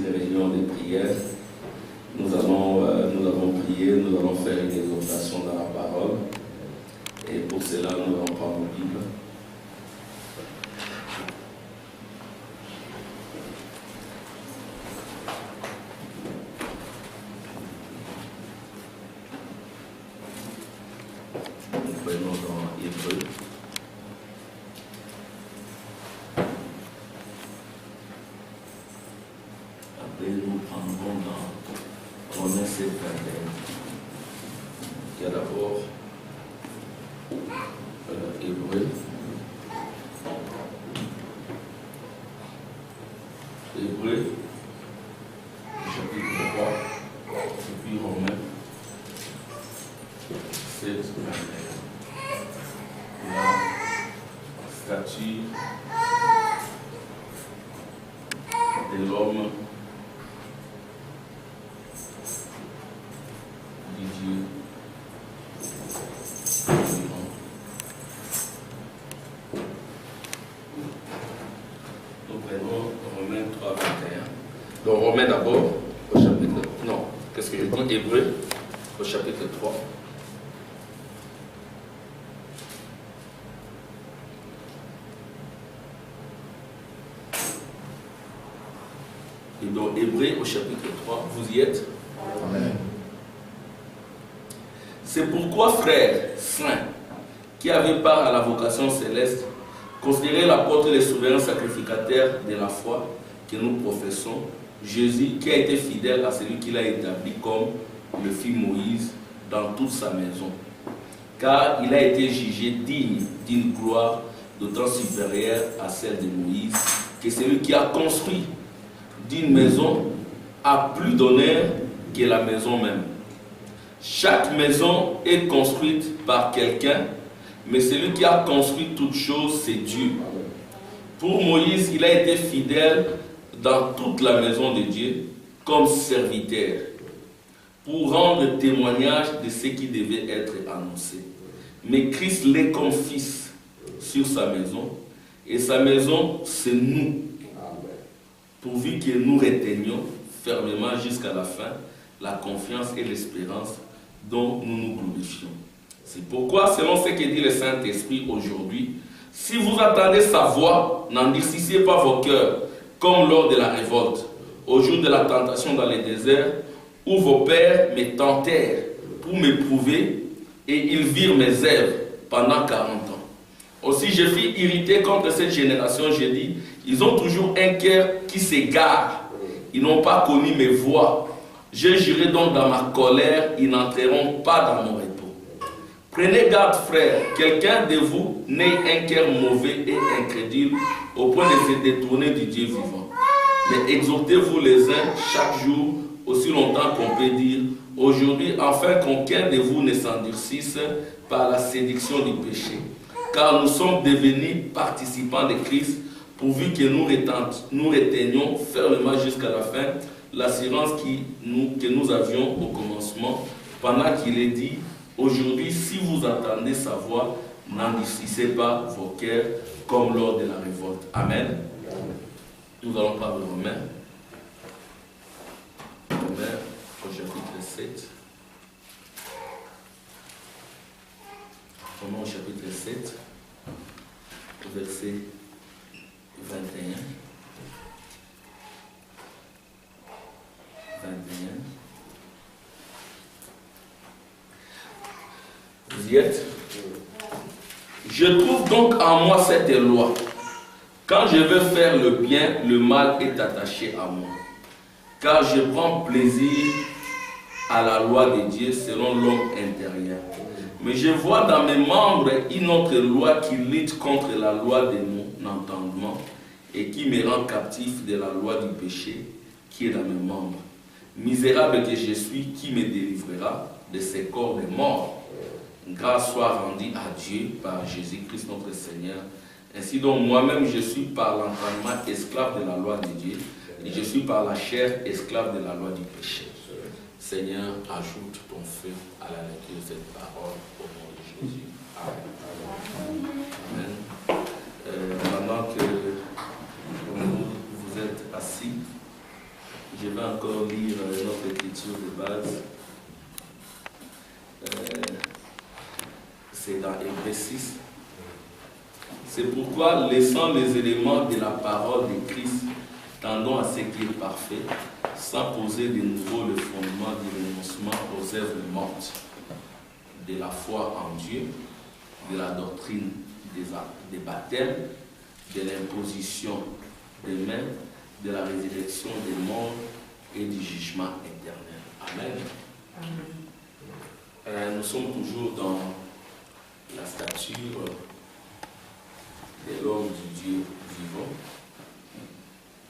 les réunions de prière. Nous avons prié, nous allons faire une exhortation dans la parole. Et pour cela, nous allons prendre nos Bibles. Nous prenons dans Hébreu. Après, nous prendrons dans Romains 7, 21. Il y a d'abord Hébreu. Hébreu, chapitre 3, et puis Romains 7, 21. La statue de l'homme du Dieu vivant. Nous prenons Romains 3, 21. Donc Romains d'abord, au chapitre... Non, qu'est-ce que je dis? Hébreu, au chapitre 3. Et donc Hébreu, au chapitre 3, vous y êtes? Amen. C'est pourquoi, frères saints, qui avaient part à la vocation céleste, considérez l'apôtre et le souverain sacrificateur de la foi que nous professons, Jésus, qui a été fidèle à celui qu'il a établi comme le fit Moïse dans toute sa maison. Car il a été jugé digne d'une gloire d'autant supérieure à celle de Moïse, que celui qui a construit d'une maison a plus d'honneur que la maison même. Chaque maison est construite par quelqu'un, mais celui qui a construit toute chose, c'est Dieu. Pour Moïse, il a été fidèle dans toute la maison de Dieu comme serviteur, pour rendre témoignage de ce qui devait être annoncé. Mais Christ l'est comme fils sur sa maison, et sa maison, c'est nous, pourvu que nous retenions fermement jusqu'à la fin la confiance et l'espérance dont nous nous glorifions. C'est pourquoi, selon ce que dit le Saint-Esprit aujourd'hui, si vous attendez sa voix, n'endurcissez pas vos cœurs, comme lors de la révolte, au jour de la tentation dans le désert, où vos pères me tentèrent pour m'éprouver, et ils virent mes œuvres pendant 40 ans. Aussi je fus irrité contre cette génération, j'ai dit, ils ont toujours un cœur qui s'égare, ils n'ont pas connu mes voies. Je jurai donc dans ma colère, ils n'entreront pas dans mon repos. Prenez garde, frères, quelqu'un de vous n'ait un cœur mauvais et incrédule au point de se détourner du Dieu vivant. Mais exhortez-vous les uns chaque jour, aussi longtemps qu'on peut dire, aujourd'hui, afin qu'aucun de vous ne s'endurcisse par la séduction du péché. Car nous sommes devenus participants de Christ, pourvu que nous retenions fermement jusqu'à la fin l'assurance que nous avions au commencement, pendant qu'il est dit, aujourd'hui, si vous entendez sa voix, n'endurcissez pas vos cœurs comme lors de la révolte. Amen. Nous allons parler Romains. Romains au chapitre 7. Romains au chapitre 7, verset 21. 21. Vous y êtes? Je trouve donc en moi cette loi. Quand je veux faire le bien, le mal est attaché à moi. Car je prends plaisir à la loi de Dieu selon l'homme intérieur. Mais je vois dans mes membres une autre loi qui lutte contre la loi de mon entendement et qui me rend captif de la loi du péché qui est dans mes membres. Misérable que je suis, qui me délivrera de ces corps de mort? Grâce soit rendue à Dieu par Jésus-Christ notre Seigneur. Ainsi donc moi-même je suis par l'entendement esclave de la loi de Dieu et je suis par la chair esclave de la loi du péché. Seigneur, ajoute ton feu à la lecture de cette parole au nom de Jésus. Amen. Amen. Pendant que vous êtes assis, Je vais encore lire notre écriture de base. C'est dans Hébreux 6. C'est pourquoi, laissant les éléments de la parole de Christ, tendons à ce qui est parfait, sans poser de nouveau le fondement du renoncement aux œuvres mortes, de la foi en Dieu, de la doctrine des baptêmes, de l'imposition des mains, de la résurrection des morts et du jugement éternel. Amen. Amen. Nous sommes toujours dans la stature de l'homme du Dieu vivant.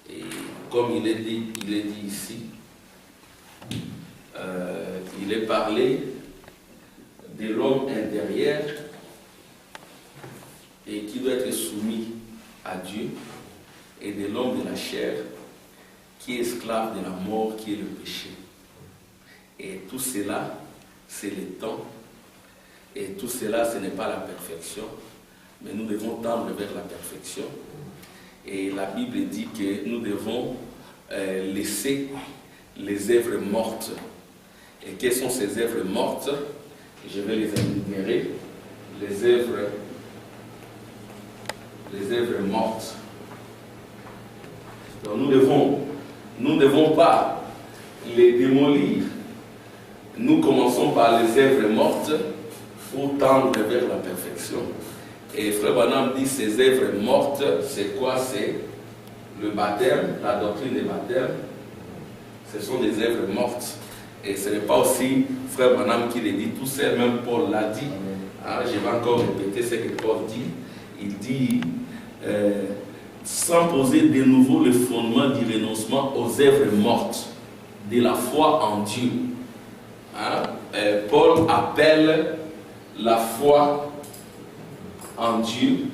Et comme il est dit ici, il est parlé de l'homme intérieur et qui doit être soumis à Dieu, et de l'homme de la chair qui est esclave de la mort, qui est le péché. Et tout cela, c'est le temps. Et tout cela, ce n'est pas la perfection, mais nous devons tendre vers la perfection. Et la Bible dit que nous devons laisser les œuvres mortes. Et quelles sont ces œuvres mortes? Je vais les énumérer. Les œuvres mortes. Donc nous ne devons pas les démolir. Nous commençons par les œuvres mortes pour tendre vers la perfection. Et Frère Branham dit ces œuvres mortes, c'est quoi? C'est le baptême, la doctrine des baptêmes. Ce sont des œuvres mortes. Et ce n'est pas aussi Frère Branham qui le dit tout seul, même Paul l'a dit. Alors, je vais encore répéter ce que Paul dit. Il dit, sans poser de nouveau le fondement du renoncement aux œuvres mortes, de la foi en Dieu. Paul appelle la foi en Dieu,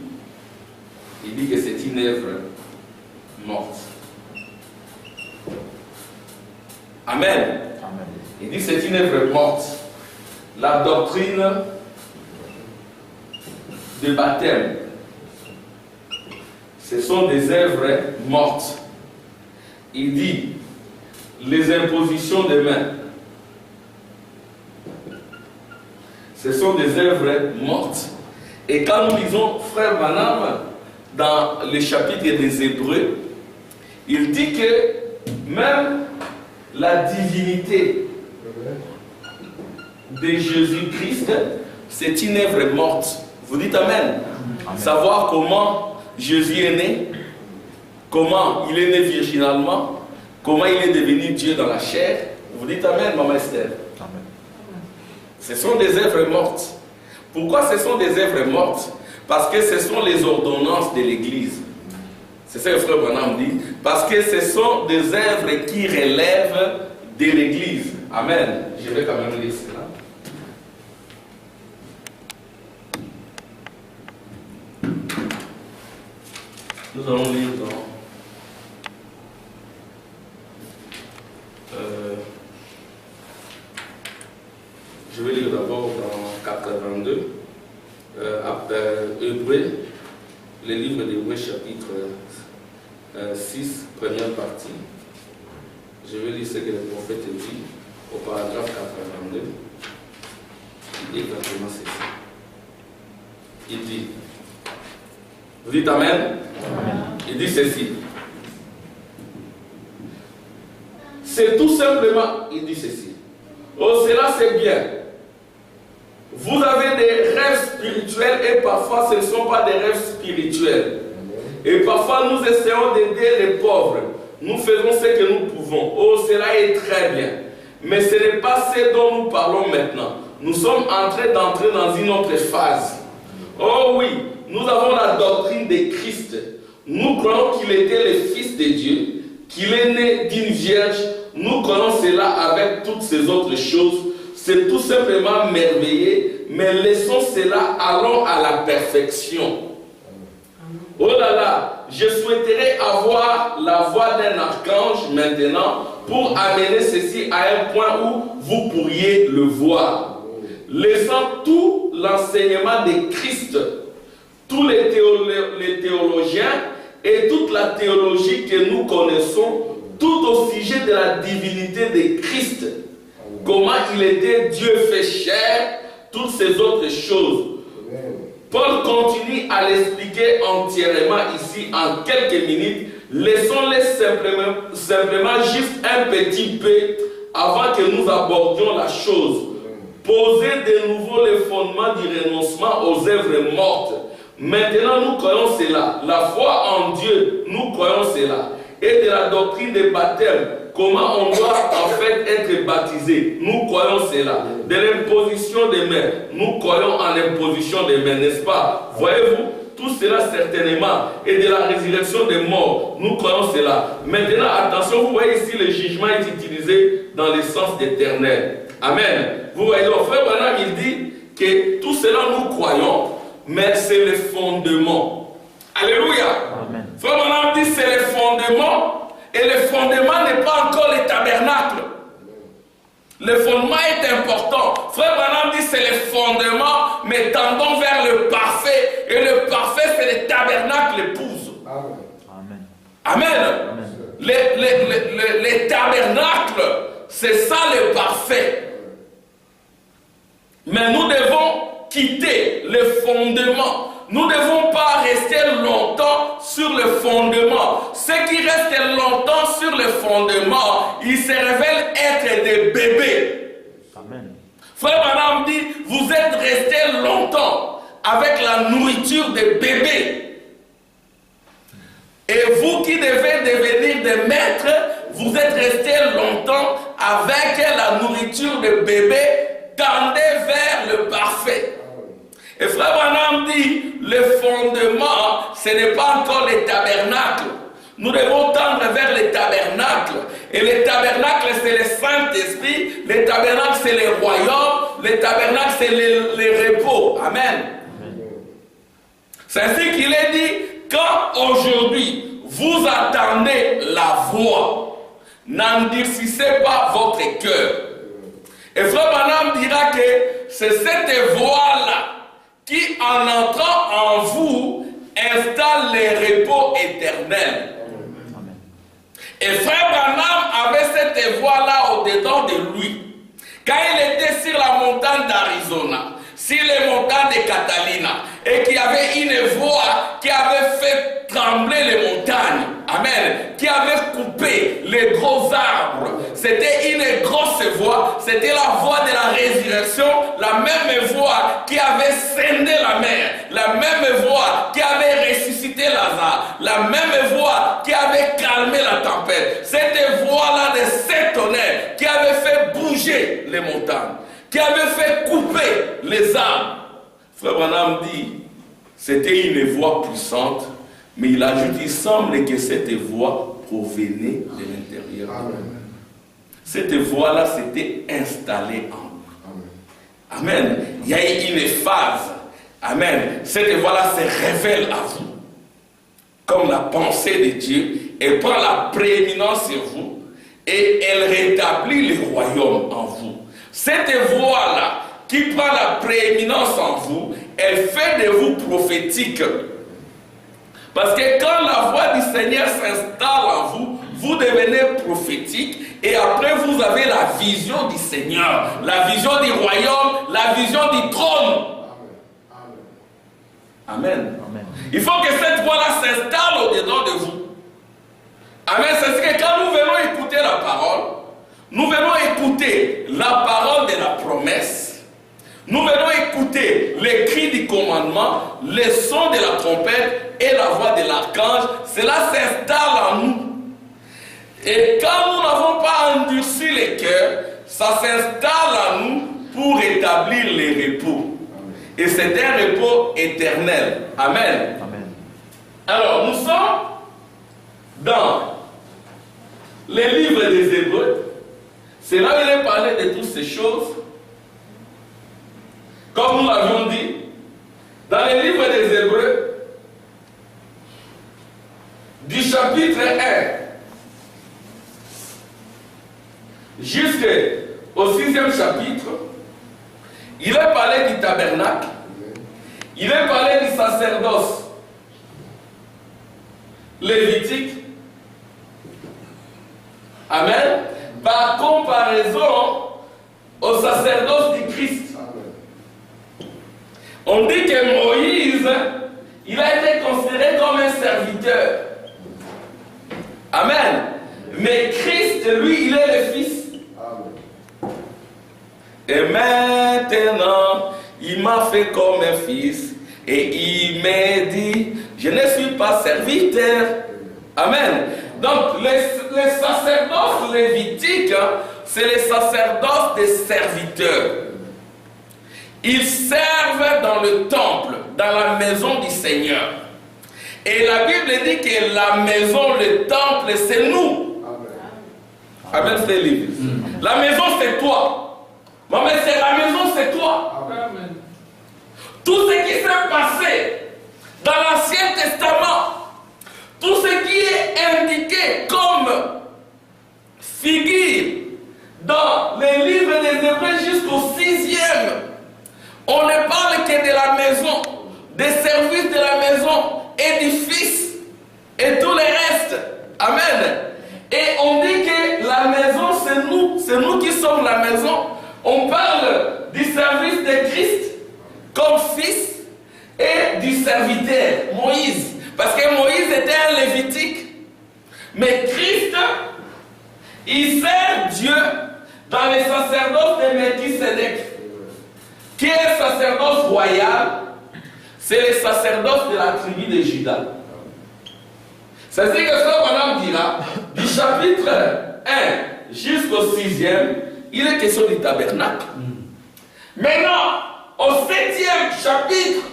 il dit que c'est une œuvre morte. Amen. Amen. Il dit que c'est une œuvre morte. La doctrine de baptême, ce sont des œuvres mortes. Il dit les impositions des mains, ce sont des œuvres mortes. Et quand nous lisons Frère Branham dans le chapitre des Hébreux, il dit que même la divinité de Jésus-Christ, c'est une œuvre morte. Vous dites Amen. Amen. Savoir comment Jésus est né, comment il est né virginalement, comment il est devenu Dieu dans la chair. Vous dites Amen, Maman Esther. Amen. Ce sont des œuvres mortes. Pourquoi ce sont des œuvres mortes? Parce que ce sont les ordonnances de l'Église. C'est ça que le Frère Branham dit. Parce que ce sont des œuvres qui relèvent de l'Église. Amen. Je vais quand même lire cela. Nous allons lire dans je vais lire d'abord dans 82, Hébreux, le livre d'Hébreux chapitre 6, première partie. Je vais lire ce que le prophète dit au paragraphe 82. Il dit exactement ceci. Il dit, vous dites Amen? Amen. Il dit ceci. C'est tout simplement, il dit ceci. Oh, cela c'est bien. Vous avez des rêves spirituels et parfois ce ne sont pas des rêves spirituels. Et parfois nous essayons d'aider les pauvres. Nous faisons ce que nous pouvons. Oh, cela est très bien. Mais ce n'est pas ce dont nous parlons maintenant. Nous sommes en train d'entrer dans une autre phase. Oh oui, nous avons la doctrine de Christ. Nous croyons qu'il était le Fils de Dieu, qu'il est né d'une vierge. Nous connaissons cela avec toutes ces autres choses. C'est tout simplement merveilleux, mais laissons cela, allons à la perfection. Oh là là, je souhaiterais avoir la voix d'un archange maintenant pour amener ceci à un point où vous pourriez le voir. Laissant tout l'enseignement de Christ, tous les théologiens et toute la théologie que nous connaissons tout au sujet de la divinité de Christ. Comment il était Dieu fait chair, toutes ces autres choses. Paul continue à l'expliquer entièrement ici en quelques minutes. Laissons-les simplement juste un petit peu avant que nous abordions la chose. Poser de nouveau les fondements du renoncement aux œuvres mortes. Maintenant, nous croyons cela. La foi en Dieu, nous croyons cela. Et de la doctrine des baptêmes, comment on doit en fait être baptisé, nous croyons cela. De l'imposition des mains, nous croyons en l'imposition des mains, n'est-ce pas? Voyez-vous, tout cela certainement. Et de la résurrection des morts, nous croyons cela. Maintenant, attention, vous voyez ici, le jugement est utilisé dans le sens d'éternel. Amen. Vous voyez, donc, frère Branham, il dit que tout cela nous croyons, mais c'est le fondement. Alléluia. Amen. Frère Branham dit c'est le fondement, et le fondement n'est pas encore le tabernacle. Le fondement est important. Frère Branham dit c'est le fondement, mais tendons vers le parfait, et le parfait c'est le tabernacle, l'épouse. Amen. Amen. Amen. Les tabernacles, c'est ça le parfait. Mais nous devons quitter le fondement. Nous ne devons pas rester longtemps sur le fondement. Ceux qui restent longtemps sur le fondement, ils se révèlent être des bébés. Amen. Frère Branham dit, vous êtes restés longtemps avec la nourriture des bébés. Et vous qui devez devenir des maîtres, vous êtes restés longtemps avec la nourriture des bébés. Tendez vers le parfait. Et frère Branham dit, le fondement, ce n'est pas encore les tabernacles. Nous devons tendre vers les tabernacles. Et les tabernacles, c'est le Saint-Esprit. Les tabernacles, c'est les royaumes. Les tabernacles, c'est les repos. Amen. C'est ainsi qu'il est dit, quand aujourd'hui, vous attendez la voix, n'endurcissez pas votre cœur. Et frère Branham dira que c'est cette voix-là qui, en entrant en vous, installe les repos éternels. Amen. Et frère Branham avait cette voix-là au-dedans de lui. Quand il était sur la montagne d'Arizona, sur les montagnes de Catalina, et qu'il y avait une voix qui avait fait trembler les montagnes. Amen. Qui avait coupé les gros arbres. C'était une grosse voix. C'était la voix de la résurrection. La même voix qui avait scindé la mer. La même voix qui avait ressuscité Lazare. La même voix qui avait calmé la tempête. Cette voix-là de cet tonnerre qui avait fait bouger les montagnes. Qui avait fait couper les arbres. Frère Branham dit, c'était une voix puissante. Mais il ajoute, il semble que cette voix provenait de l'intérieur. Cette voix-là s'était installée en vous. Amen. Il y a eu une phase. Amen. Cette voix-là se révèle à vous. Comme la pensée de Dieu. Elle prend la prééminence sur vous. Et elle rétablit le royaume en vous. Cette voix-là, qui prend la prééminence en vous, elle fait de vous prophétique. Parce que quand la voix du Seigneur s'installe en vous, vous devenez prophétique et après vous avez la vision du Seigneur, la vision du royaume, la vision du trône. Amen. Amen. Il faut que cette voix-là s'installe au-dedans de vous. Amen. C'est ce que quand nous venons écouter la parole, nous venons écouter la parole de la promesse. Nous venons écouter les cris du commandement, les sons de la trompette et la voix de l'archange. Cela s'installe en nous. Et quand nous n'avons pas endurci les cœurs, ça s'installe en nous pour établir les repos. Et c'est un repos éternel. Amen. Amen. Alors, nous sommes dans les livres des Hébreux. C'est là où il est parlé de toutes ces choses. Comme nous l'avions dit, dans les livres des Hébreux, du chapitre 1 jusqu'au 6e chapitre, il est parlé du tabernacle, il est parlé du sacerdoce lévitique, Amen. Par comparaison au sacerdoce du Christ. On dit que Moïse, il a été considéré comme un serviteur. Amen. Mais Christ, lui, il est le Fils. Et maintenant, il m'a fait comme un fils. Et il m'a dit, je ne suis pas serviteur. Amen. Donc, les sacerdoces lévitiques, c'est les sacerdoces des serviteurs. Ils servent dans le temple, dans la maison du Seigneur. Et la Bible dit que la maison, le temple, c'est nous. Amen, c'est l'Église. La maison, c'est toi. Maman, c'est la maison, c'est toi. Amen. Tout ce qui s'est passé dans l'Ancien Testament, tout ce qui est indiqué comme figure dans les livres des Hébreux jusqu'au 6e, on ne parle que de la maison, des services de la maison et du Fils et tout le reste. Amen. Et on dit que la maison, c'est nous qui sommes la maison. On parle du service de Christ comme Fils et du serviteur, Moïse. Parce que Moïse était un lévitique. Mais Christ, il sert Dieu dans les sacerdoces de Melchisédek, qui est le sacerdoce royal. C'est le sacerdoce de la tribu de Juda. C'est-à-dire que ce qu'on dira, du chapitre 1 jusqu'au 6e, il est question du tabernacle. Maintenant, au 7e chapitre,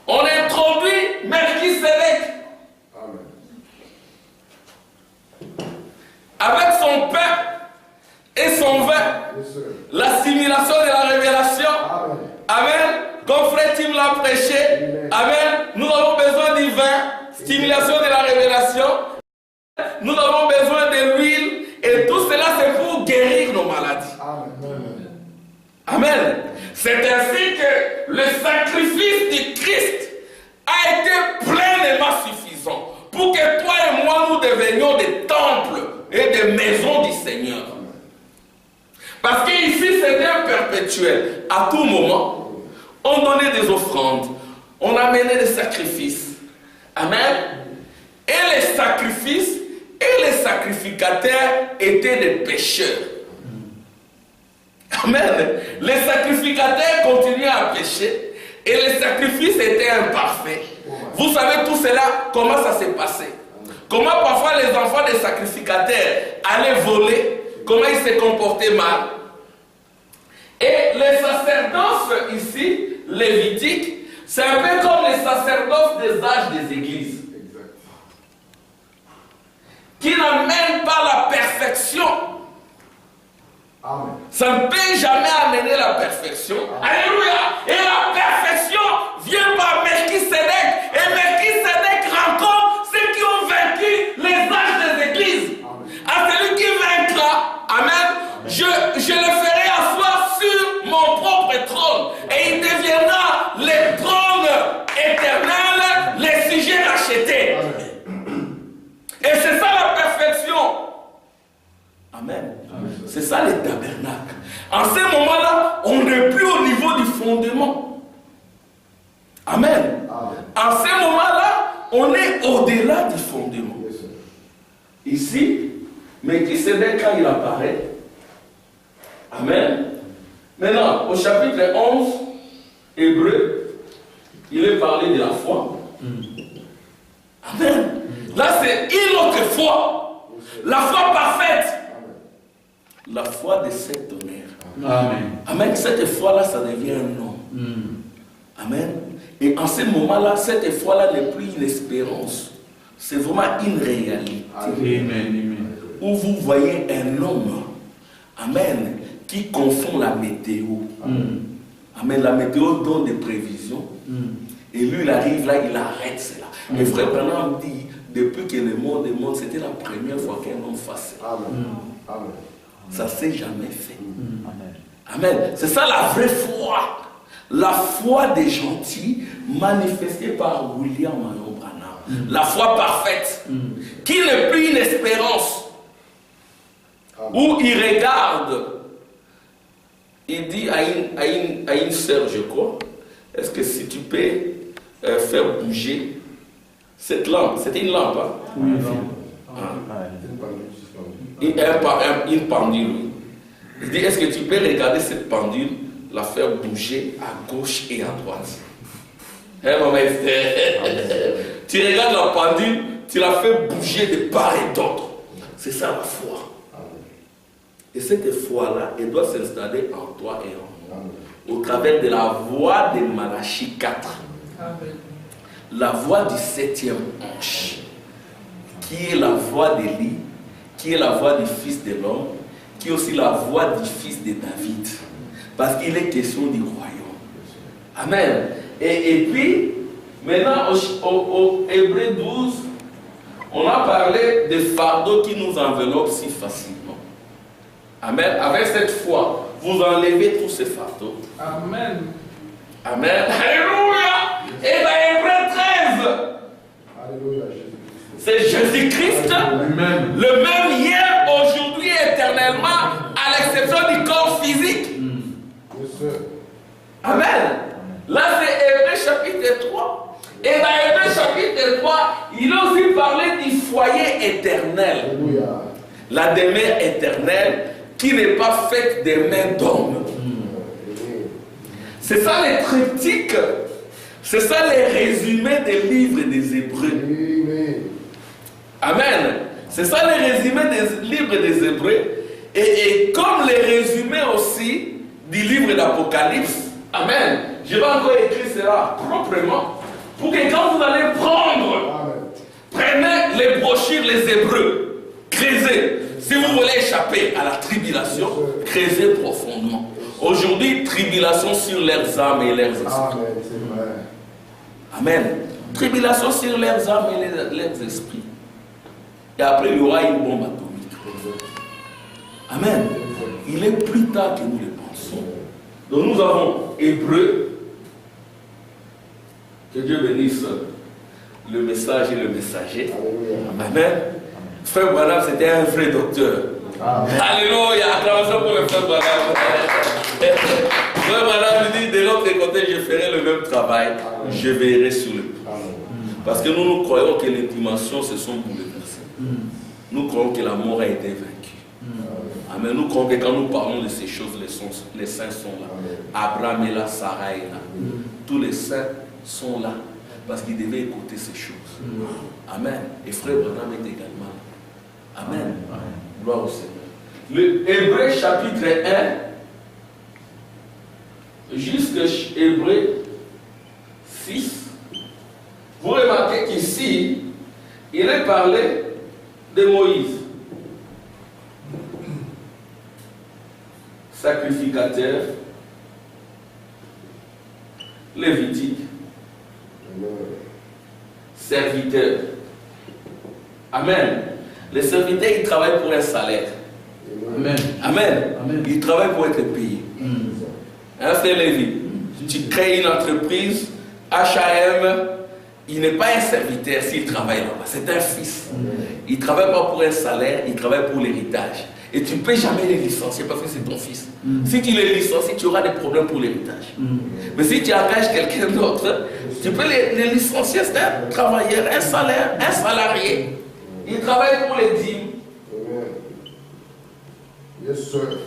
on introduit Melchisédek avec son pain et son vin, l'assimilation de la révélation. Amen. Comme frère Tim l'a prêché. Amen. Nous avons besoin du vin, stimulation de la révélation. Nous avons besoin de l'huile. Et tout cela, c'est pour guérir nos maladies. Amen. C'est ainsi que le sacrifice du Christ a été pleinement suffisant pour que toi et moi, nous devenions des temples et des maisons du Seigneur. Parce qu'ici, c'était un perpétuel. À tout moment, on donnait des offrandes, on amenait des sacrifices. Amen. Et les sacrifices et les sacrificateurs étaient des pécheurs. Amen. Les sacrificateurs continuaient à pécher et les sacrifices étaient imparfaits. Vous savez tout cela, comment ça s'est passé? Comment parfois les enfants des sacrificateurs allaient voler, comment ils se comportaient mal. Et les sacerdoces ici, lévitiques, c'est un peu comme les sacerdoces des âges des églises. Qui n'amènent pas la perfection. Amen. Ça ne peut jamais amener la perfection. Amen. Alléluia. Et la perfection vient par Melchisédek. Et Melchisédek rencontre ceux qui ont vaincu les âges des églises. Amen. À celui qui vaincra, amen, je le ferai asseoir sur mon propre trône. Et il deviendra le trône éternel, les sujets rachetés. Amen. Et c'est ça la perfection. Amen. C'est ça le tabernacle. En ce moment-là, on n'est plus au niveau du fondement. Amen. En ce moment-là, on est au-delà du fondement. Ici, Melchisédek, quand il apparaît, amen. Maintenant, au chapitre 11, Hébreu, il est parlé de la foi. Amen. Là, c'est une autre foi. La foi parfaite. La foi de cet honneur. Amen. Amen. Cette foi-là, ça devient un nom. Amen. Et en ce moment-là, cette foi-là n'est plus une espérance. C'est vraiment une réalité. Amen. Où vous voyez un homme, amen, qui confond la météo. Amen. La météo donne des prévisions. Et lui, il arrive là, il arrête cela. Mais frère Branham dit, depuis que le monde est mort, c'était la première fois qu'un homme fasse cela. Amen. Ça ne s'est jamais fait. Amen. C'est ça la vraie foi. La foi des gentils manifestée par William Marion Branham. La foi parfaite. Qui n'est plus une espérance. où il regarde, il dit à une sœur, je crois, est-ce que si tu peux faire bouger cette lampe, c'était une lampe, hein? Oui, une pendule, oui. Il dit, est-ce que tu peux regarder cette pendule, la faire bouger à gauche et à droite? Tu regardes la pendule, tu la fais bouger de part et d'autre. C'est ça la foi. Et cette foi-là, elle doit s'installer en toi et en moi. Au travers de la voix de Malachie 4. Amen. La voix du 7e ange. Qui est la voix d'Élie, qui est la voix du Fils de l'homme, qui est aussi la voix du Fils de David. Parce qu'il est question du royaume. Amen. Et puis, maintenant, au Hébreux 12, on a parlé des fardeaux qui nous enveloppent si facilement. Amen. Avec cette foi, vous enlevez tous ces fardeaux. Amen. Amen. Alléluia. Et dans Hébreux 13, Alléluia. c'est Jésus-Christ, le même hier, aujourd'hui, éternellement, à l'exception du corps physique. Amen. Là, c'est Hébreux chapitre 3. Et dans Hébreux chapitre 3, il a aussi parlé du foyer éternel. Alléluia. La demeure éternelle qui n'est pas faite des mains d'hommes. C'est ça les triptyques. C'est ça les résumés des livres des Hébreux. Amen. C'est ça les résumés des livres des Hébreux. Et comme les résumés aussi du livre d'Apocalypse. Amen. Je vais encore écrire cela proprement. Pour que quand vous allez prendre, prenez les brochures, les Hébreux, creusez. Si vous voulez échapper à la tribulation, creusez profondément. Aujourd'hui, tribulation sur leurs âmes et leurs esprits. Amen. Tribulation sur leurs âmes et leurs esprits. Et après, il y aura une bombe atomique. Amen. Il est plus tard que nous le pensons. Donc nous avons Hébreux. Que Dieu bénisse le message et le messager. Amen. Frère Branham, c'était un vrai docteur. Amen. Alléluia. Acclamation pour le frère Branham. Frère Branham dit, de l'autre côté, je ferai le même travail. Amen. Je veillerai sur le plan. Parce que nous croyons que les dimensions se sont bouleversées. Nous croyons que la mort a été vaincue. Amen. Nous croyons que quand nous parlons de ces choses, les saints sont là. Abraham est là, Sarah est là. Tous les saints sont là. Parce qu'ils devaient écouter ces choses. Amen. Et frère Branham est également là. Amen. Gloire au Seigneur. Le Hébreu chapitre 1 jusqu'à Hébreu 6. Vous remarquez qu'ici, il est parlé de Moïse. Sacrificateur, lévitique, serviteur. Amen. Les serviteurs, ils travaillent pour un salaire. Amen. Amen. Amen. Ils travaillent pour être payés. Hein, frère Lévi, tu crées une entreprise, H&M, il n'est pas un serviteur s'il travaille là-bas, c'est un fils. Il ne travaille pas pour un salaire, il travaille pour l'héritage. Et tu ne peux jamais les licencier parce que c'est ton fils. Si tu les licencies, tu auras des problèmes pour l'héritage. Mais si tu engages quelqu'un d'autre, tu peux les licencier. C'est un travailleur, un salaire, un salarié. Il travaille pour les dîmes.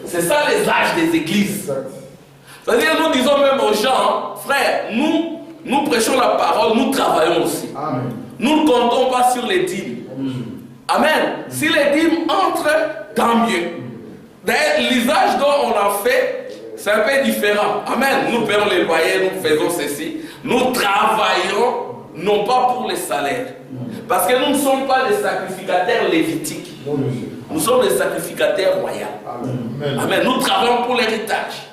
C'est ça les âges des églises. C'est-à-dire, nous disons même aux gens, frère, nous prêchons la parole, nous travaillons aussi. Amen. Nous ne comptons pas sur les dîmes. Amen. Si les dîmes entrent, tant mieux. D'ailleurs, l'usage dont on a fait, c'est un peu différent. Amen. Nous payons les loyers, nous faisons ceci. Nous travaillons, non pas pour les salaires. Parce que nous ne sommes pas des sacrificateurs lévitiques. Nous sommes des sacrificateurs royaux. Amen. Amen. Nous travaillons pour l'héritage.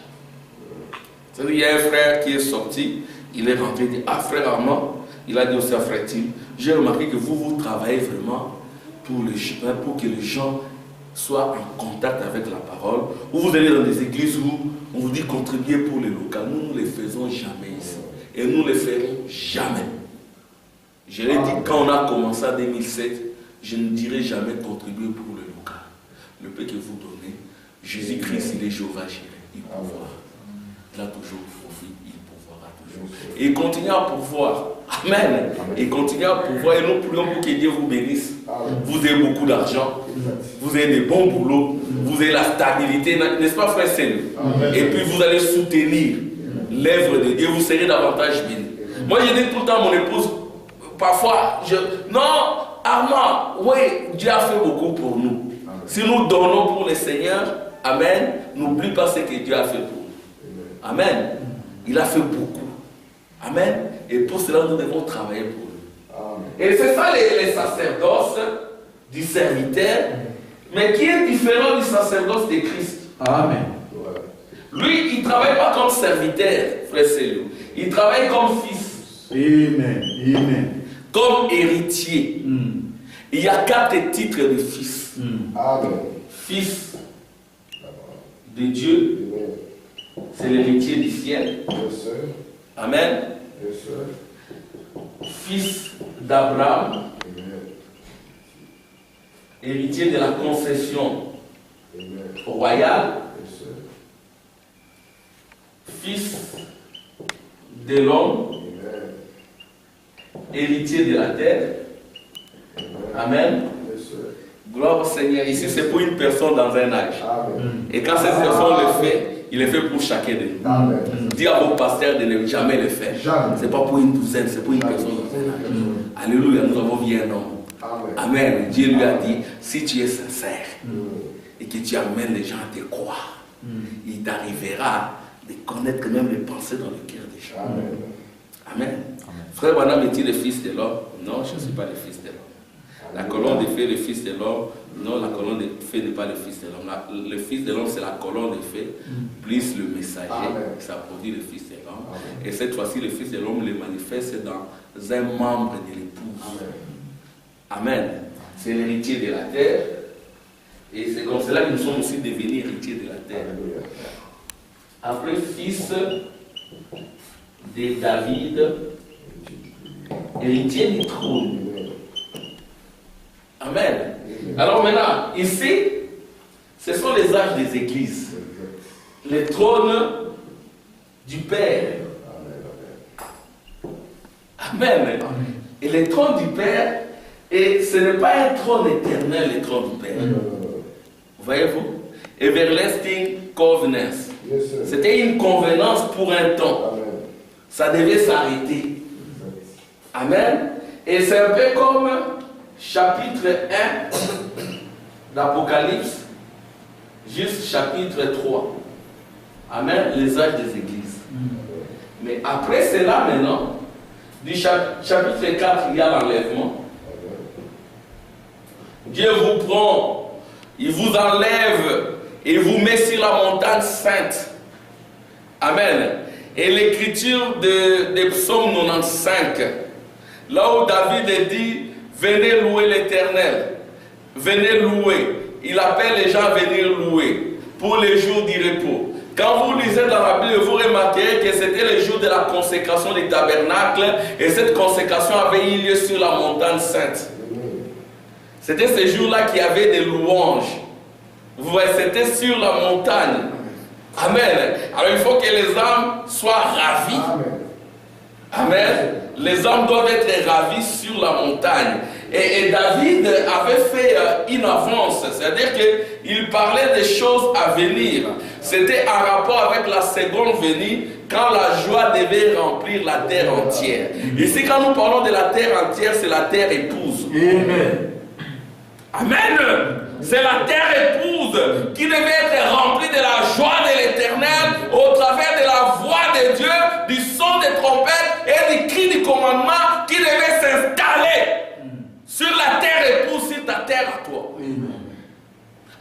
Il y a un frère qui est sorti, il est rentré, il dit, ah frère Armand, il a dit aussi à frère Tim, j'ai remarqué que vous travaillez vraiment pour que les gens soient en contact avec la parole, ou vous allez dans des églises où on vous dit contribuer pour les locaux. Nous ne les faisons jamais ici. Et nous ne les ferons jamais. Je l'ai dit quand on a commencé en 2007, je ne dirai jamais contribuer pour le local. le peu que vous donnez, Jésus-Christ, il est Jéhovah Jireh, il pourvoira. Il a toujours pourvu, il pourvoira toujours. Et il continue à pourvoir. Amen. Il continue à pourvoir et nous prions pour que Dieu vous bénisse. Vous avez beaucoup d'argent, vous avez des bons boulots, vous avez la stabilité, n'est-ce pas, frère Seigneur? Et puis vous allez soutenir l'œuvre de Dieu, vous serez davantage bénis. Moi, je dis tout le temps à mon épouse, parfois, non, Armand, oui, Dieu a fait beaucoup pour nous. Si nous donnons pour le Seigneur, amen, n'oublie pas ce que Dieu a fait pour nous. Amen. Il a fait beaucoup. Amen. Et pour cela, nous devons travailler pour lui. Et c'est ça les sacerdoces du serviteur, mais qui est différent du sacerdoce de Christ. Amen. Lui, il ne travaille pas comme serviteur, frère Célio. Il travaille comme fils. Amen. Amen. Comme héritier. Il y a 4 titres de fils. Amen. Fils de Dieu, c'est l'héritier du ciel. Amen. Fils d'Abraham, héritier de la concession royale. Fils de l'homme, héritier de la terre. Amen. Gloire au Seigneur. Ici, c'est pour une personne dans un âge. Et quand cette personne le fait, il le fait pour chacun de nous. Dis à vos pasteurs de ne jamais le faire. Ce n'est pas pour une douzaine, c'est pour une personne dans un âge. Alléluia, nous avons vu un homme. Amen. Dieu lui a dit, si tu es sincère et que tu amènes les gens à te croire, il t'arrivera de connaître même les pensées dans le cœur des gens. Amen. Frère Branham est-il le fils de l'homme? Non, je ne suis pas le fils de l'homme. La colonne de feu, le fils de l'homme. Non, la colonne de feu n'est pas le fils de l'homme. Le fils de l'homme, c'est la colonne de feu, plus le messager. Ça produit le fils de l'homme. Et cette fois-ci, le fils de l'homme le manifeste dans un membre de l'épouse. Amen. C'est l'héritier de la terre. Et c'est comme cela que nous sommes aussi devenus héritiers de la terre. Après, fils de David, héritier du trône. Amen. Alors maintenant, ici, ce sont les âges des églises. Le trône du Père. Amen. Et le trône du Père, et ce n'est pas un trône éternel, le trône du Père. Voyez-vous? Everlasting covenants. C'était une convenance pour un temps. Ça devait s'arrêter. Amen. Et c'est un peu comme chapitre 1 d'Apocalypse, juste chapitre 3. Amen. Les âges des églises. Mais après cela, maintenant, du chapitre 4, il y a l'enlèvement. Dieu vous prend, il vous enlève et vous met sur la montagne sainte. Amen. Et l'écriture de Psaume 95, là où David dit, venez louer l'Éternel, venez louer. Il appelle les gens à venir louer pour les jours du repos. Quand vous lisez dans la Bible, vous remarquerez que c'était le jour de la consécration du tabernacle et cette consécration avait eu lieu sur la montagne sainte. C'était ce jour-là qu'il y avait des louanges. Vous voyez, c'était sur la montagne. Amen. Alors il faut que les âmes soient ravies. Amen. Les âmes doivent être ravies sur la montagne. Et David avait fait une avance, c'est-à-dire qu'il parlait des choses à venir. C'était en rapport avec la seconde venue, quand la joie devait remplir la terre entière. Ici, quand nous parlons de la terre entière, c'est la terre épouse. Amen. Amen. C'est la terre épouse qui devait être remplie de la joie de l'Éternel au travers de la voix de Dieu, du son des trompettes et du cri du commandement qui devait s'installer sur la terre épouse, sur ta terre à toi.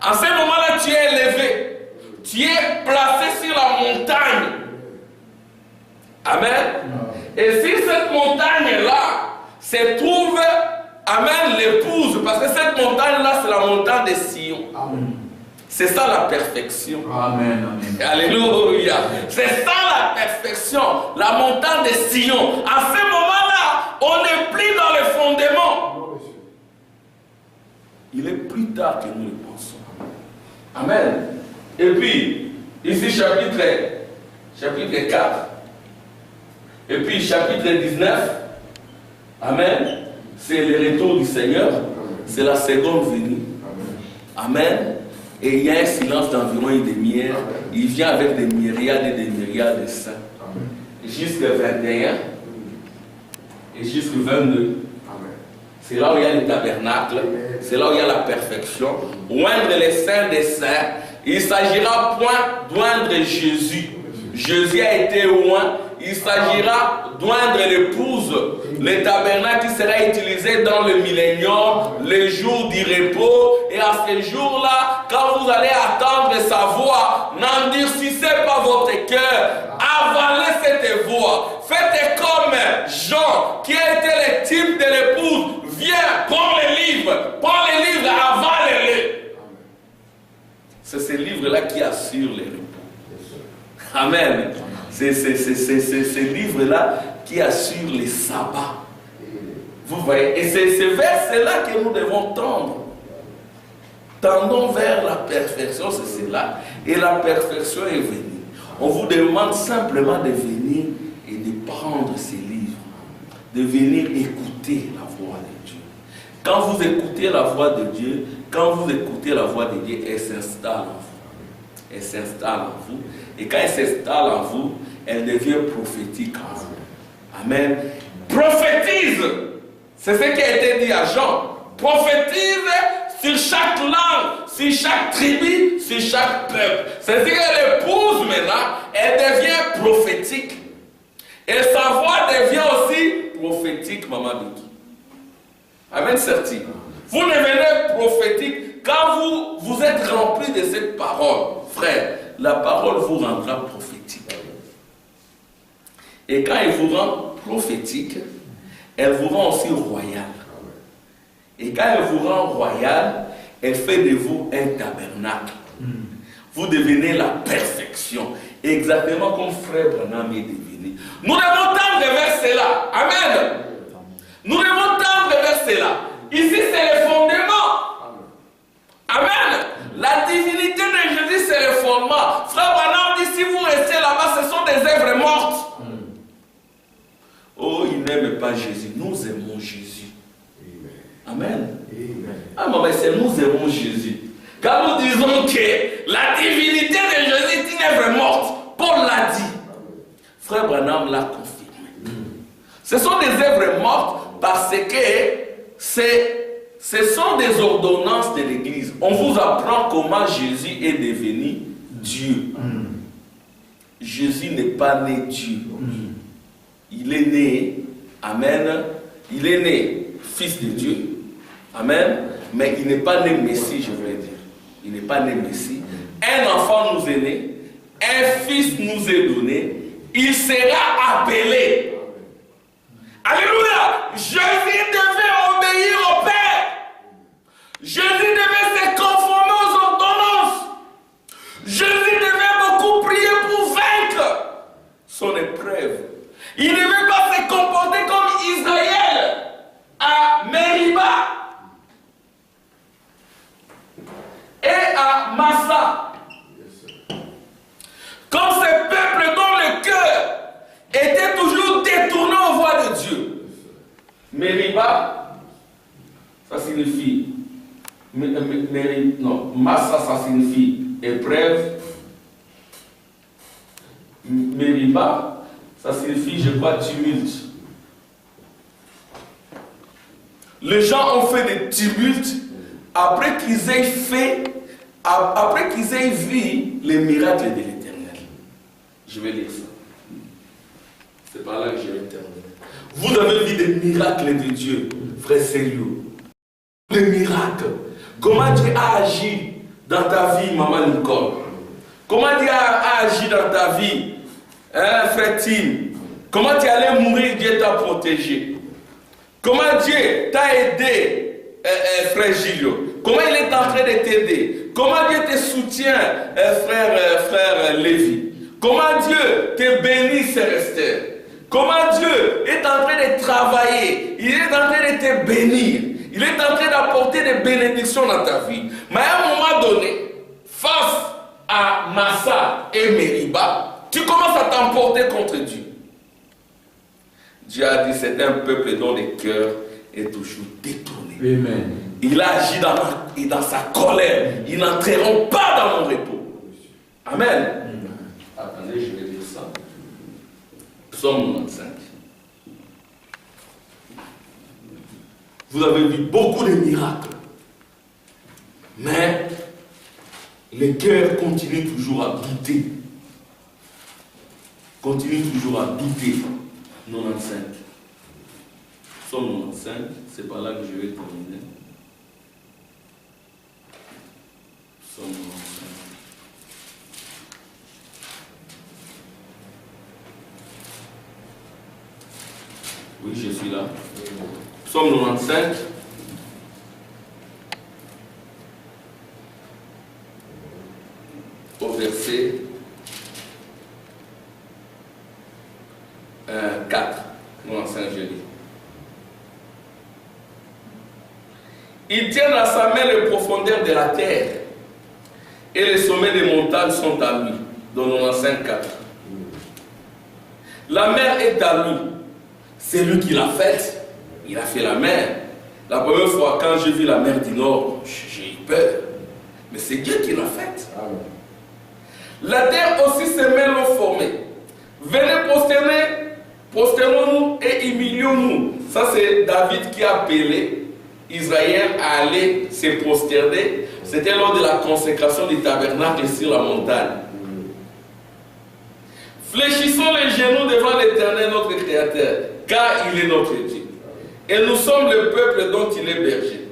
En ce moment-là, tu es élevé, tu es placé sur la montagne. Amen. Et sur cette montagne-là se trouve, amen, l'épouse, parce que cette montagne-là, c'est la montagne de Sion. C'est ça la perfection. Amen. Alléluia. C'est ça la perfection, la montagne de Sion. À ce moment-là, on n'est plus dans le fondement. Il est plus tard que nous le pensons. Amen. Et puis, ici, chapitre 4. Et puis, chapitre 19. Amen. C'est le retour du Seigneur. C'est la seconde venue. Amen. Et il y a un silence d'environ une demi-heure. Il vient avec des myriades et des myriades de saints. Jusqu'à 21 et jusqu'à 22. C'est là où il y a le tabernacle. C'est là où il y a la perfection. Oindre les saints des saints. Il s'agira point d'oindre Jésus. Jésus a été oint. Il s'agira d'oindre l'épouse. Le tabernacle qui sera utilisé dans le millénium, le jour du repos. Et à ce jour-là, quand vous allez attendre sa voix, n'endurcissez pas votre cœur. Avalez cette voix. Faites comme Jean, qui a été le type de l'épouse. Viens, prends les livres, avale-les. C'est ce livre-là qui assure les repos. Amen. C'est ce livre-là qui assure les sabbats. Vous voyez, et c'est ce verset-là que nous devons tendre. Tendons vers la perfection, c'est cela. Et la perfection est venue. On vous demande simplement de venir et de prendre ces livres. De venir écouter la voix de Dieu. Quand vous écoutez la voix de Dieu, elle s'installe en vous. Elle s'installe en vous. Et quand elle s'installe en vous, elle devient prophétique en vous. Amen. Prophétise. C'est ce qui a été dit à Jean. Prophétise sur chaque langue, sur chaque tribu, sur chaque peuple. C'est-à-dire qu'elle épouse maintenant, elle devient prophétique. Et sa voix devient aussi prophétique, Maman Biki. Amen, certain. Vous devenez prophétique quand vous êtes rempli de cette parole. Frère, la parole vous rendra prophétique. Et quand elle vous rend prophétique, elle vous rend aussi royal. Et quand elle vous rend royal, elle fait de vous un tabernacle. Vous devenez la perfection. Exactement comme Frère Branham est devenu. Nous devons tendre vers cela. Amen. Nous devons tendre vers cela. Ici, c'est le fondement. Amen. La divinité de Jésus, c'est le fondement. Frère Branham dit, si vous restez là-bas, ce sont des œuvres mortes. Oh, il n'aime pas Jésus. Nous aimons Jésus. Amen. Ah, mais c'est nous aimons Jésus. Quand nous disons que la divinité de Jésus est une œuvre morte, Paul l'a dit. Frère Branham l'a confirmé. Ce sont des œuvres mortes parce que ce sont des ordonnances de l'Église. On vous apprend comment Jésus est devenu Dieu. Jésus n'est pas né Dieu. Il est né, amen, il est né fils de Dieu. Amen. Mais il n'est pas né Messie, je voulais dire. Il n'est pas né Messie. Un enfant nous est né. Un fils nous est donné. Il sera appelé. Alléluia. Jésus devait obéir au Père. Jésus devait se conformer aux ordonnances. Jésus devait beaucoup prier pour vaincre son épreuve. Il ne devait pas se comporter comme Israël à Mériba et à Massa. Comme ces peuples dont le cœur était toujours détourné aux voies de Dieu. Mériba, ça signifie Massa, ça signifie épreuve. Mériba, ça signifie, je crois, tumulte. Les gens ont fait des tumultes après qu'ils aient vu les miracles de l'Éternel. Je vais lire ça. C'est par là que je vais terminer. Vous avez vu des miracles de Dieu, frère Célio. Les miracles. Comment Dieu a agi dans ta vie, maman Nicole? Comment Dieu a agi dans ta vie, frère Tim? Comment tu allais mourir, Dieu t'a protégé? Comment Dieu t'a aidé, frère Gilio? Comment il est en train de t'aider? Comment Dieu te soutient, frère Lévi? Comment Dieu te bénit, Célestin? Comment Dieu est en train de travailler? Il est en train de te bénir. Il est en train d'apporter des bénédictions dans ta vie. Mais à un moment donné, femme Massa et Meriba, tu commences à t'emporter contre Dieu. Dieu a dit, c'est un peuple dont le cœur est toujours détourné. Amen. Il a agi dans sa colère. Ils n'entreront pas dans mon repos. Amen. Attendez, je vais dire ça. Psaume 95. Vous avez vu beaucoup de miracles. Mais le cœur continue toujours à douter. Continue toujours à douter. 95. Psaume 95, c'est par là que je vais terminer. Psaume 95. Oui, je suis là. Psaume 95. Au verset 4. 95, je lis. Il tient dans sa main les profondeurs de la terre, et les sommets des montagnes sont à lui. Dans 95, 4. La mer est à lui. C'est lui qui l'a faite. Il a fait la mer. La première fois, quand j'ai vu la mer du Nord, j'ai eu peur. Mais c'est Dieu qui l'a faite. La terre aussi se met l'eau formée. Venez prosternons-nous et humilions-nous. Ça, c'est David qui a appelé Israël à aller se prosterner. C'était lors de la consécration du tabernacle sur la montagne. Fléchissons les genoux devant l'Éternel, notre Créateur, car il est notre Dieu. Et nous sommes le peuple dont il est berger,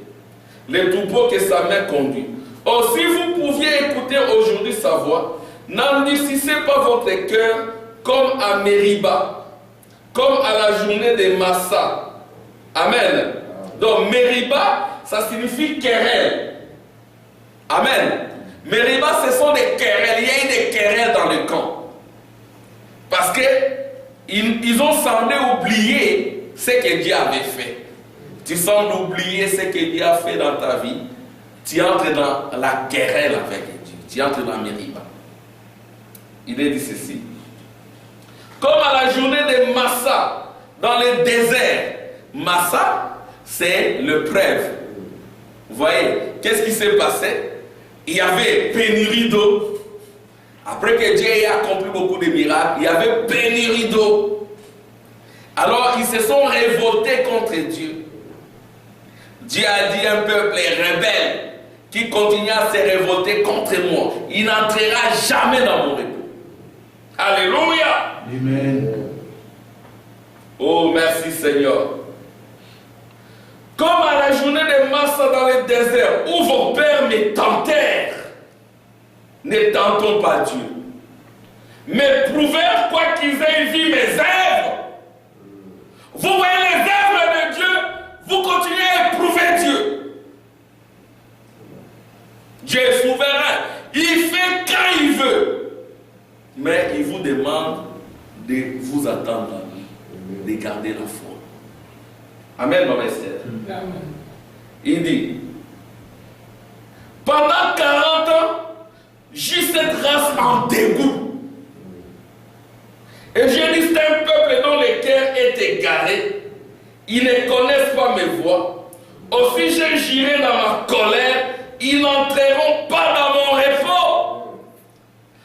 les troupeaux que sa main conduit. Or, si vous pouviez écouter aujourd'hui sa voix, n'endurcissez pas votre cœur comme à Meriba, comme à la journée de Massa. Amen. Donc, Meriba, ça signifie querelle. Amen. Meriba, ce sont des querelles. Il y a eu des querelles dans le camp. Parce qu'ils ont semblé oublier ce que Dieu avait fait. Tu sembles oublier ce que Dieu a fait dans ta vie. Tu entres dans la querelle avec Dieu. Tu entres dans Meriba. Il est dit ceci. Comme à la journée de Massa, dans le désert. Massa, c'est le preuve. Vous voyez, qu'est-ce qui s'est passé? Il y avait pénurie d'eau. Après que Dieu ait accompli beaucoup de miracles, il y avait pénurie d'eau. Alors ils se sont révoltés contre Dieu. Dieu a dit un peuple rebelle qui continue à se révolter contre moi, il n'entrera jamais dans mon repos. Alléluia. Amen. Oh, merci Seigneur. Comme à la journée de Massa dans le désert, où vos pères me tentèrent, ne tentons pas Dieu. Mais prouvèrent quoi qu'ils aient vu mes œuvres. Vous voyez les œuvres de Dieu, vous continuez à éprouver Dieu. Dieu est souverain. Il fait quand il veut. Mais il vous demande de vous attendre à lui, de garder la foi. Amen, maman Esther. Il dit, pendant 40 ans, j'eus cette race en dégoût. Et j'ai dit, c'est un peuple dont le cœur est égaré. Ils ne connaissent pas mes voies. Aussi j'ai juré dans ma colère, ils n'entreront pas dans mon repos.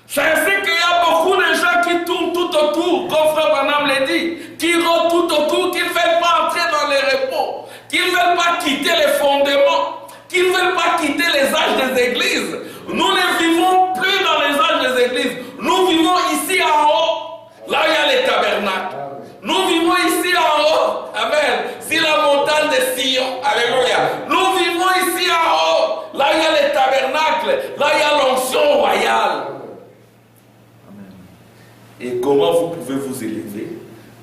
C'est ainsi qu'il y a beaucoup de gens qui tournent tout autour, comme Frère Branham l'a dit, qui rôdent tout autour, qui ne veulent pas entrer dans les repos, qui ne veulent pas quitter les fondements, qui ne veulent pas quitter les âges des églises. Nous ne vivons plus dans les âges des églises. Nous vivons ici en haut, là où il y a les tabernacles. Nous vivons ici en haut, amen, sur la montagne de Sion, alléluia. Nous vivons ici en haut, là où il y a les tabernacles, là où il y a l'onction royale. Et comment vous pouvez vous élever?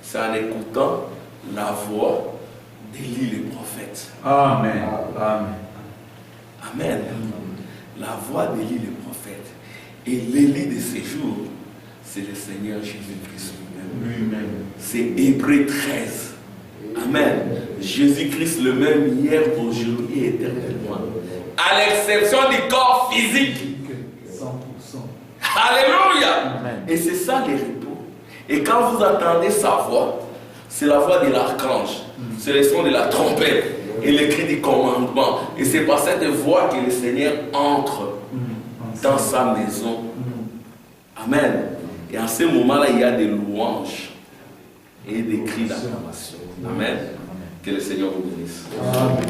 C'est en écoutant la voix d'Élie le prophète. Amen. Amen. Amen. La voix d'Élie le prophète. Et l'Élie de ces jours, c'est le Seigneur Jésus-Christ lui-même. C'est Hébreux 13. Amen. Jésus-Christ le même hier, aujourd'hui et éternellement. À l'exception du corps physique. 100%. Et c'est ça les repos. Et quand vous attendez sa voix, c'est la voix de l'archange. C'est le son de la trompette et le cri du commandement. Et c'est par cette voix que le Seigneur entre dans sa maison. Amen. Et en ce moment-là, il y a des louanges et des cris d'acclamation. Amen. Que le Seigneur vous bénisse. Amen.